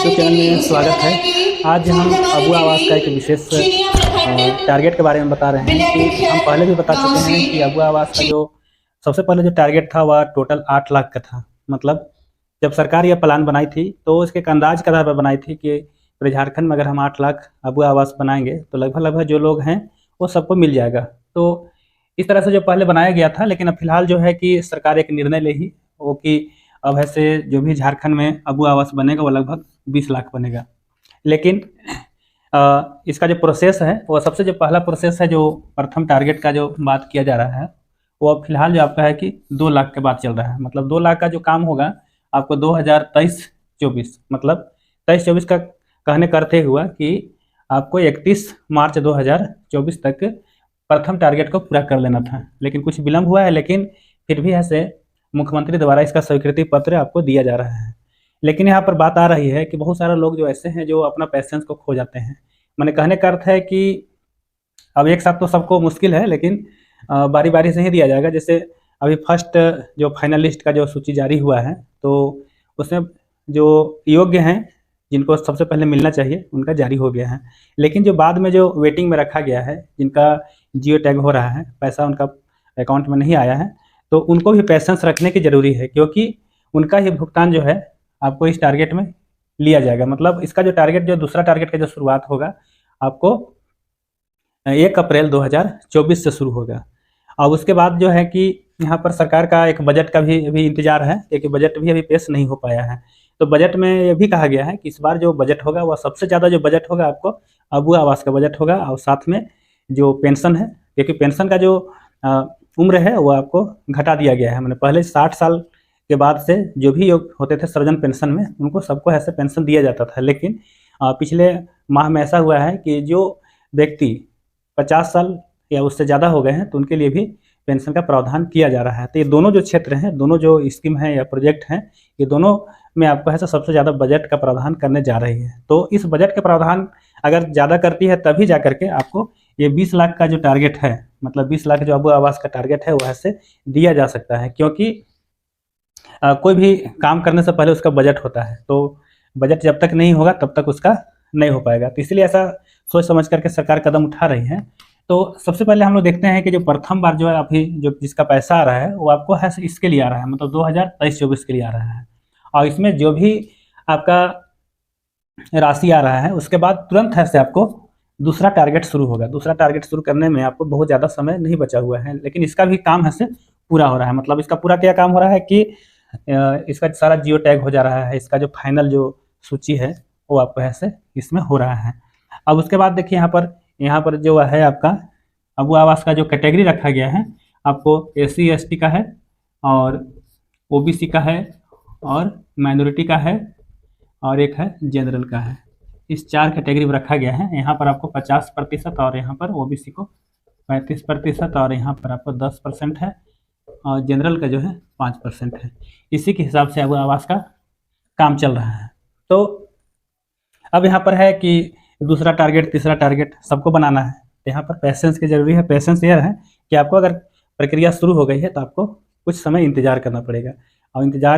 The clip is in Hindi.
यूट्यूब चैनल में स्वागत है। आज हम अबू आवास का एक विशेष टारगेट के बारे में बता रहे हैं कि हम पहले भी बता चुके हैं कि अबू आवास का जो सबसे पहले जो टारगेट था वह टोटल 8 लाख का था। मतलब जब सरकार यह प्लान बनाई थी तो उसके एक अंदाज के आधार पर बनाई थी कि पूरे झारखंड में अगर हम 8 लाख अबू आवास बनाएंगे तो लगभग जो लोग हैं वो सबको मिल जाएगा। तो इस तरह से जो पहले बनाया गया था, लेकिन अब फिलहाल जो है कि सरकार एक निर्णय ले ही वो कि अब ऐसे जो भी झारखंड में अबू आवास बनेगा वो लगभग 20 लाख बनेगा। लेकिन इसका जो प्रोसेस है वो सबसे जो पहला प्रोसेस है, जो प्रथम टारगेट का जो बात किया जा रहा है वो अब फिलहाल जो आपका है कि 2 लाख के बाद चल रहा है। मतलब 2 लाख का जो काम होगा आपको 2023-24 मतलब 23-24 का कहने करते हुआ कि आपको 31 मार्च 2024 तक प्रथम टारगेट को पूरा कर लेना था। लेकिन कुछ विलम्ब हुआ है, लेकिन फिर भी ऐसे मुख्यमंत्री द्वारा इसका स्वीकृति पत्र आपको दिया जा रहा है। लेकिन यहाँ पर बात आ रही है कि बहुत सारे लोग जो ऐसे हैं जो अपना पैसेंस को खो जाते हैं। मैंने कहने का अर्थ है कि अब एक साथ तो सबको मुश्किल है, लेकिन बारी बारी से ही दिया जाएगा। जैसे अभी फर्स्ट जो फाइनलिस्ट का जो सूची जारी हुआ है तो उसमें जो योग्य हैं जिनको सबसे पहले मिलना चाहिए उनका जारी हो गया है। लेकिन जो बाद में जो वेटिंग में रखा गया है, जिनका जियो टैग हो रहा है, पैसा उनका अकाउंट में नहीं आया है, तो उनको भी पेशेंस रखने की ज़रूरी है, क्योंकि उनका ही भुगतान जो है आपको इस टारगेट में लिया जाएगा। मतलब इसका जो टारगेट, जो दूसरा टारगेट का जो शुरुआत होगा आपको 1 अप्रैल 2024 से शुरू होगा। और उसके बाद जो है कि यहाँ पर सरकार का एक बजट का भी अभी इंतजार है, क्योंकि बजट भी अभी पेश नहीं हो पाया है। तो बजट में ये भी कहा गया है कि इस बार जो बजट होगा वह सबसे ज़्यादा जो बजट होगा आपको अबू आवास का बजट होगा, और साथ में जो पेंशन है, क्योंकि पेंशन का जो उम्र है वो आपको घटा दिया गया है। मैंने पहले 60 साल के बाद से जो भी योग होते थे सृजन पेंशन में, उनको सबको ऐसे पेंशन दिया जाता था। लेकिन पिछले माह में ऐसा हुआ है कि जो व्यक्ति 50 साल या उससे ज़्यादा हो गए हैं तो उनके लिए भी पेंशन का प्रावधान किया जा रहा है। तो ये दोनों जो क्षेत्र हैं, दोनों जो स्कीम हैं या प्रोजेक्ट हैं, ये दोनों में आपको है सबसे ज़्यादा बजट का प्रावधान करने जा रही है। तो इस बजट का प्रावधान अगर ज़्यादा करती है तभी जा करके आपको ये 20 लाख का जो टारगेट है, मतलब 20 लाख जो अबू आवास का टारगेट है वह से दिया जा सकता है। क्योंकि कोई भी काम करने से पहले उसका बजट होता है, तो बजट जब तक नहीं होगा तब तक उसका नहीं हो पाएगा। तो इसलिए ऐसा सोच समझ करके सरकार कदम उठा रही है। तो सबसे पहले हम लोग देखते हैं कि जो प्रथम बार जो है अभी जो जिसका पैसा आ रहा है वो आपको है इसके लिए आ रहा है, मतलब 2023-24 के लिए आ रहा है। और इसमें जो भी आपका राशि आ रहा है उसके बाद तुरंत है से आपको दूसरा टारगेट शुरू होगा। दूसरा टारगेट शुरू करने में आपको बहुत ज़्यादा समय नहीं बचा हुआ है, लेकिन इसका भी काम है से पूरा हो रहा है। मतलब इसका पूरा क्या काम हो रहा है कि इसका सारा जियो टैग हो जा रहा है। इसका जो फाइनल जो सूची है वो आपको ऐसे इसमें हो रहा है। अब उसके बाद देखिए यहाँ पर जो है आपका अबू आवास का जो कैटेगरी रखा गया है, आपको SC ST का है और OBC का है और माइनॉरिटी का है और एक है जनरल का है। इस 4 कैटेगरी में रखा गया है। यहाँ पर आपको 50% और यहाँ पर OBC को 35% और यहाँ पर आपको 10% है और जनरल का जो है 5% है। इसी के हिसाब से अबू आवास का काम चल रहा है। तो अब यहाँ पर है कि दूसरा टारगेट, तीसरा टारगेट सबको बनाना है। यहाँ पर पेशेंस की ज़रूरी है। पेशेंस यह है कि आपको अगर प्रक्रिया शुरू हो गई है तो आपको कुछ समय इंतज़ार करना पड़ेगा, और इंतज़ार